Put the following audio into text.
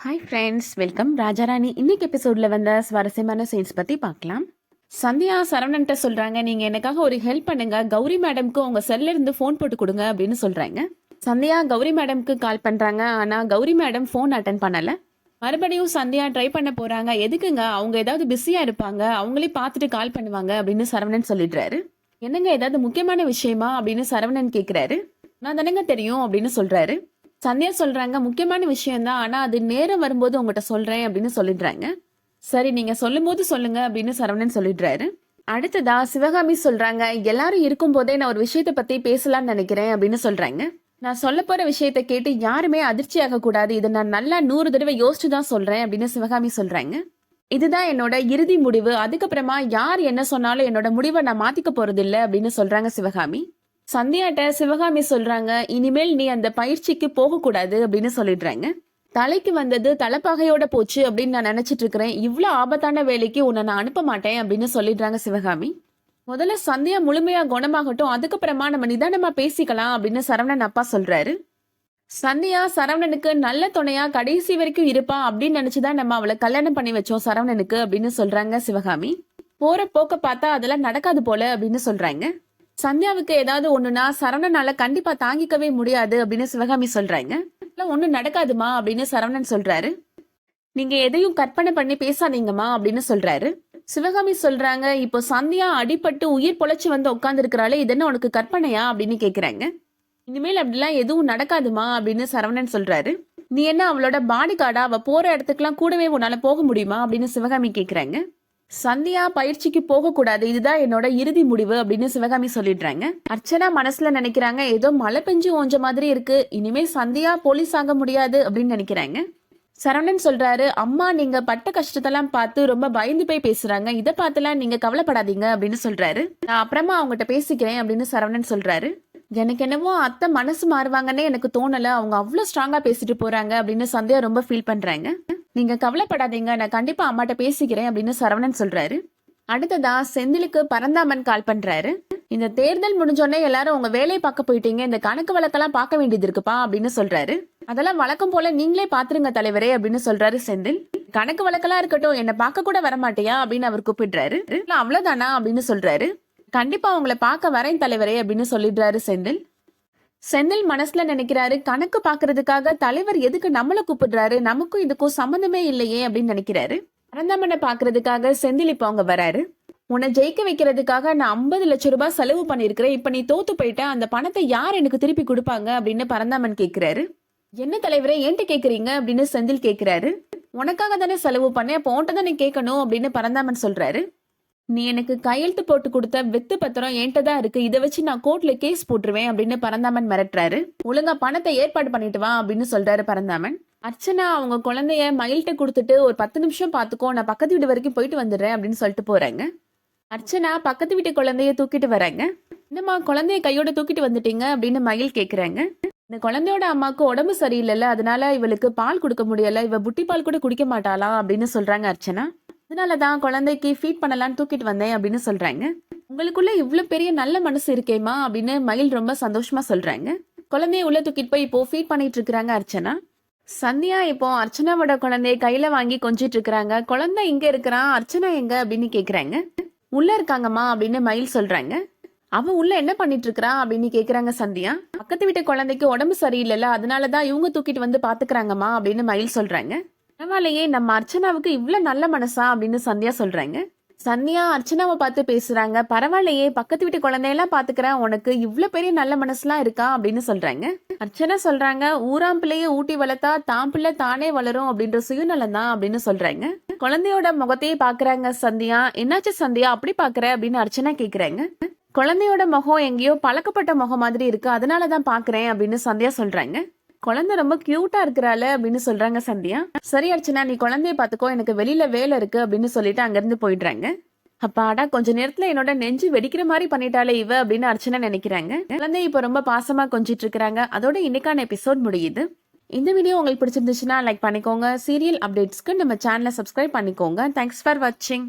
Hi friends, welcome. Raja Rani இன்னைக்கு எபிசோட்ல வந்த சுவாரஸ்யமான சீன்ஸ் பத்தி பார்க்கலாம். சந்தியா சரவணன்ட்ட சொல்றாங்க, நீங்க எனக்காக ஒரு ஹெல்ப் பண்ணுங்க, கௌரி மேடம்க்கு உங்க செல்ல இருந்து ஃபோன் போட்டு கொடுங்க அப்படின்னு சொல்றாங்க. சந்தியா கௌரி மேடம்க்கு கால் பண்றாங்க. ஆனா கௌரி மேடம் ஃபோன் அட்டன் பண்ணல. மறுபடியும் சந்தியா ட்ரை பண்ண போறாங்க. எதுக்குங்க, அவங்க ஏதாவது பிஸியா இருப்பாங்க, அவங்களே பார்த்துட்டு கால் பண்ணுவாங்க அப்படின்னு சரவணன் சொல்லிடுறாரு. என்னங்க, ஏதாவது முக்கியமான விஷயமா அப்படின்னு சரவணன் கேக்குறாரு. நான் தானங்க தெரியும் அப்படின்னு சொல்றாரு. சந்தியா சொல்றாங்க, முக்கியமான விஷயம் தான், ஆனா அது நேரம் வரும்போது உங்ககிட்ட சொல்றேன் அப்படின்னு சொல்லிடுறாங்க. சரி, நீங்க சொல்லும் போது சொல்லுங்க அப்படின்னு சரவணன் சொல்லிடுறாரு. அடுத்ததா சிவகாமி சொல்றாங்க, எல்லாரும் இருக்கும் போதே நான் ஒரு விஷயத்த பத்தி பேசலாம்னு நினைக்கிறேன் அப்படின்னு சொல்றாங்க. நான் சொல்ல போற விஷயத்த கேட்டு யாருமே அதிர்ச்சி ஆக கூடாது, இதை நான் நல்லா 100 தடவை யோசிச்சு தான் சொல்றேன் அப்படின்னு சிவகாமி சொல்றாங்க. இதுதான் என்னோட இறுதி முடிவு, அதுக்கப்புறமா யார் என்ன சொன்னாலும் என்னோட முடிவை நான் மாத்திக்க போறது இல்லை அப்படின்னு சொல்றாங்க சிவகாமி. சந்தியாட்ட சிவகாமி சொல்றாங்க, இனிமேல் நீ அந்த பயிற்சிக்கு போக கூடாது அப்படின்னு சொல்லிடுறாங்க. தலைக்கு வந்தது தலைப்பகையோட போச்சு அப்படின்னு நான் நினைச்சிட்டு இருக்கிறேன், இவ்வளவு ஆபத்தான வேலைக்கு உன்னை நான் அனுப்ப மாட்டேன் அப்படின்னு சொல்லிடுறாங்க சிவகாமி. முதல்ல சந்தியா முழுமையா குணமாகட்டும், அதுக்கப்புறமா நம்ம நிதானமா பேசிக்கலாம் அப்படின்னு சரவணன் அப்பா சொல்றாரு. சந்தியா சரவணனுக்கு நல்ல துணையா கடைசி வரைக்கும் இருப்பா அப்படின்னு நினைச்சுதான் நம்ம அவளை கல்யாணம் பண்ணி வச்சோம் சரவணனுக்கு அப்படின்னு சொல்றாங்க சிவகாமி. போற போக்க பார்த்தா அதெல்லாம் நடக்காது போல அப்படின்னு சொல்றாங்க. சந்தியாவுக்கு ஏதாவது ஒண்ணுனா சரவணனால கண்டிப்பா தாங்கிக்கவே முடியாது அப்படின்னு சிவகாமி சொல்றாங்க. ஒண்ணும் நடக்காதுமா அப்படின்னு சரவணன் சொல்றாரு. நீங்க எதையும் கற்பனை பண்ணி பேசாதீங்கம்மா அப்படின்னு சொல்றாரு. சிவகாமி சொல்றாங்க, இப்போ சந்தியா அடிபட்டு உயிர் பொழைச்சு வந்து உட்கார்ந்து இருக்கிறாளே, இது என்ன உனக்கு கற்பனையா அப்படின்னு கேக்குறாங்க. இனிமேல் அப்படிலாம் எதுவும் நடக்காதுமா அப்படின்னு சரவணன் சொல்றாரு. நீ என்ன அவளோட பாடி கார்டா, அவ போற இடத்துக்குலாம் கூடவே உன்னால போக முடியுமா அப்படின்னு சிவகாமி கேக்குறாங்க. சந்தியா பயிற்சிக்கு போக கூடாது, இதுதான் என்னோட இறுதி முடிவு அப்படின்னு சிவகாமி சொல்லிடுறாங்க. அர்ச்சனா மனசுல நினைக்கிறாங்க, ஏதோ மழை பெஞ்சு ஓஞ்ச மாதிரி இருக்கு, இனிமே சந்தியா போலீஸ் ஆக முடியாது அப்படின்னு நினைக்கிறாங்க. சரவணன் சொல்றாரு, அம்மா நீங்க பட்ட கஷ்டத்தெல்லாம் பார்த்து ரொம்ப பயந்து போய் பேசுறாங்க, இதை பார்த்துலாம் நீங்க கவலைப்படாதீங்க அப்படின்னு சொல்றாரு. நான் அப்புறமா அவங்ககிட்ட பேசிக்கிறேன் அப்படின்னு சரவணன் சொல்றாரு. எனக்கு என்னவோ அத்தை மனசு மாறுவாங்கன்னே எனக்கு தோணல, அவங்க அவ்வளவு ஸ்ட்ராங்கா பேசிட்டு போறாங்க அப்படின்னு சந்தியா ரொம்ப ஃபீல் பண்றாங்க. நீங்க கவலைப்படாதீங்க, நான் கண்டிப்பா அம்மாட்ட பேசிக்கிறேன் அப்படின்னு சரவணன் சொல்றாரு. அடுத்ததா செந்திலுக்கு பரந்தாமன் கால் பண்றாரு. இந்த தேர்தல் முடிஞ்சோடனே எல்லாரும் உங்க வேலையை பார்க்க போயிட்டீங்க, இந்த கணக்கு வழக்கெல்லாம் பார்க்க வேண்டியது இருக்குப்பா அப்படின்னு சொல்றாரு. அதெல்லாம் வழக்கம் போல நீங்களே பாத்துருங்க தலைவரே அப்படின்னு சொல்றாரு செந்தில். கணக்கு வழக்கெல்லாம் இருக்கட்டும், என்ன பார்க்க கூட வரமாட்டியா அப்படின்னு அவர் கூப்பிடுறாரு. அவ்வளவுதானா அப்படின்னு சொல்றாரு. கண்டிப்பா உங்களை பார்க்க வரேன் தலைவரே அப்படின்னு சொல்லிடுறாரு செந்தில். செந்தில் மனசுல நினைக்கிறாரு, கணக்கு பாக்குறதுக்காக தலைவர் எதுக்கு நம்மள கூப்பிடுறாரு, நமக்கும் இதுக்கும் சம்பந்தமே இல்லையே அப்படின்னு நினைக்கிறாரு. பரந்தாமனை பாக்குறதுக்காக செந்தில் இப்ப அவங்க வராரு. உன்னை ஜெயிக்க வைக்கிறதுக்காக நான் 50 லட்சம் ரூபாய் செலவு பண்ணிருக்கிறேன், இப்ப நீ தோத்து போயிட்ட, அந்த பணத்தை யார் எனக்கு திருப்பி கொடுப்பாங்க அப்படின்னு பரந்தாமன் கேக்குறாரு. என்ன தலைவரே ஏன்ட்டு கேக்குறீங்க அப்படின்னு செந்தில் கேக்குறாரு. உனக்காக தானே செலவு பண்ணேன், அப்போ உன்ட்ட தானே கேட்கணும் அப்படின்னு பரந்தாமன் சொல்றாரு. நீ எனக்கு கையெழுத்து போட்டு கொடுத்த வெத்து பத்திரம் என்கிட்ட தான் இருக்கு, இதை வச்சு நான் கோர்ட்ல கேஸ் போட்டுருவேன் அப்படின்னு பரந்தாமன் மிரட்டுறாரு. ஒழுங்கா பணத்தை ஏற்பாடு பண்ணிட்டு வா அப்படின்னு சொல்றாரு பரந்தாமன். அர்ச்சனா அவங்க குழந்தைய மயில்கிட்ட கொடுத்துட்டு ஒரு 10 நிமிஷம் பாத்துக்கோ, நான் பக்கத்து வீடு வரைக்கும் போயிட்டு வந்துடுறேன் அப்படின்னு சொல்லிட்டு போறாங்க. அர்ச்சனா பக்கத்து வீட்டு குழந்தைய தூக்கிட்டு வராங்க. என்னம்மா குழந்தைய கையோட தூக்கிட்டு வந்துட்டீங்க அப்படின்னு மயில் கேக்குறாங்க. இந்த குழந்தையோட அம்மாவுக்கு உடம்பு சரியில்லைல்ல, அதனால இவளுக்கு பால் கொடுக்க முடியல, இவ புட்டி பால் கூட குடிக்க மாட்டாளா அப்படின்னு சொல்றாங்க அர்ச்சனா. அதனாலதான் குழந்தைக்கு ஃபீட் பண்ணலான்னு தூக்கிட்டு வந்தேன் அப்படின்னு சொல்றாங்க. உங்களுக்குள்ள இவ்வளவு பெரிய நல்ல மனசு இருக்கேமா அப்படின்னு மயில் ரொம்ப சந்தோஷமா சொல்றாங்க. குழந்தைய உள்ள தூக்கிட்டு போய் இப்போ ஃபீட் பண்ணிட்டு இருக்கிறாங்க அர்ச்சனா. சந்தியா இப்போ அர்ச்சனாவோட குழந்தைய கையில வாங்கி கொஞ்சிட்டு இருக்கிறாங்க. குழந்தை இங்க இருக்கிறான், அர்ச்சனா எங்க அப்படின்னு கேக்குறாங்க. உள்ள இருக்காங்கம்மா அப்படின்னு மயில் சொல்றாங்க. அவன் உள்ள என்ன பண்ணிட்டு இருக்கிறா அப்படின்னு கேக்குறாங்க சந்தியா. பக்கத்து வீட்டு குழந்தைக்கு உடம்பு சரியில்லைல்ல, அதனாலதான் இவங்க தூக்கிட்டு வந்து பாத்துக்கிறாங்கம்மா அப்படின்னு மயில் சொல்றாங்க. பரவாயில்லையே, நம்ம அர்ச்சனாவுக்கு இவ்வளவு நல்ல மனசா அப்படின்னு சந்தியா சொல்றாங்க. சந்தியா அர்ச்சனாவை பார்த்து பேசுறாங்க. பரவாயில்லையே, பக்கத்து வீட்டு குழந்தையெல்லாம் பாத்துக்கிறேன், உனக்கு இவ்வளவு பெரிய நல்ல மனசுலாம் இருக்கா அப்படின்னு சொல்றாங்க. அர்ச்சனா சொல்றாங்க, ஊராம் பிள்ளைய ஊட்டி வளர்த்தா தான் பிள்ளை தானே வளரும் அப்படின்ற சுயநலம் தான் அப்படின்னு சொல்றாங்க. குழந்தையோட முகத்தையே பாக்குறாங்க சந்தியா. என்னாச்சு சந்தியா அப்படி பாக்குற அப்படின்னு அர்ச்சனா கேக்குறாங்க. குழந்தையோட முகம் எங்கேயோ பழக்கப்பட்ட முகம் மாதிரி இருக்கு, அதனாலதான் பாக்குறேன் அப்படின்னு சந்தியா சொல்றாங்க. குழந்தை ரொம்ப கியூட்டா இருக்கிறாள் அப்படின்னு சொல்றாங்க சந்தியா. சரி அர்ச்சனா, நீ குழந்தைய பாத்துக்கோ, எனக்கு வெளியில வேலை இருக்கு அப்படின்னு சொல்லிட்டு அங்க இருந்து போயிடுறாங்க. அப்பாடா, கொஞ்ச நேரத்துல என்னோட நெஞ்சு வெடிக்கிற மாதிரி பண்ணிட்டாலே இவ அப்படின்னு அர்ச்சனா நினைக்கிறாங்க. குழந்தை இப்ப ரொம்ப பாசமா கொஞ்சிட்டு இருக்கிறாங்க. அதோட இன்னைக்கான எபிசோட் முடியுது. இந்த வீடியோ உங்களுக்கு பிடிச்சிருந்துச்சுன்னா லைக் பண்ணிக்கோங்க. சீரியல் அப்டேட்ஸ்க்கு நம்ம சேனலை சப்ஸ்கிரைப் பண்ணிக்கோங்க. தேங்க்ஸ் ஃபார் வாட்சிங்.